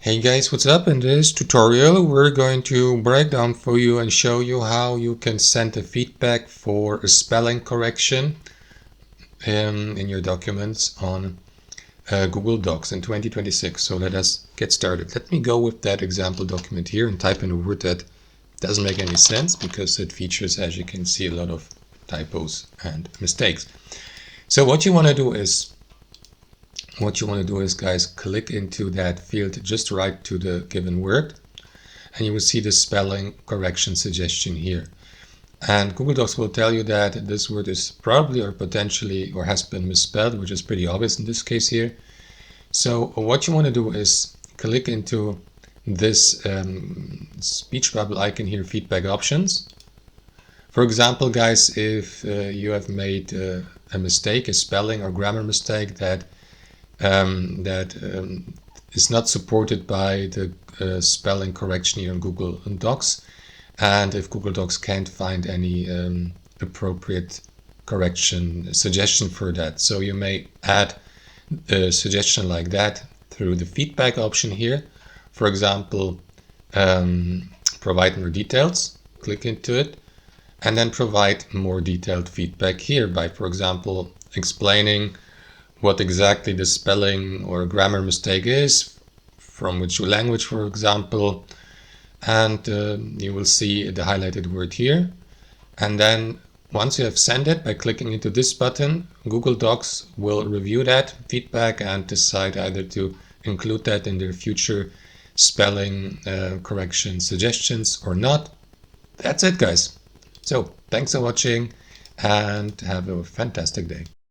Hey guys, what's up? In this tutorial we're going to break down for you and show you how you can send a feedback for a spelling correction in your documents on Google Docs in 2026. So let us get started. Let me go with that example document here and type in a word that doesn't make any sense because it features, as you can see, a lot of typos and mistakes. So what you want to do is guys, click into that field just right to the given word, and you will see the spelling correction suggestion here. And Google Docs will tell you that this word is probably or potentially or has been misspelled, which is pretty obvious in this case here. So what you want to do is click into this speech bubble icon here, feedback options. For example, guys, if you have made a mistake, a spelling or grammar mistake that is not supported by the spelling correction here in Google Docs, and if Google Docs can't find any appropriate correction suggestion for that. So you may add a suggestion like that through the feedback option here. For example, provide more details, click into it, and then provide more detailed feedback here by, for example, explaining what exactly the spelling or grammar mistake is, from which language, for example, and you will see the highlighted word here. And then once you have sent it, by clicking into this button, Google Docs will review that feedback and decide either to include that in their future spelling correction suggestions or not. That's it, guys. So thanks for watching and have a fantastic day.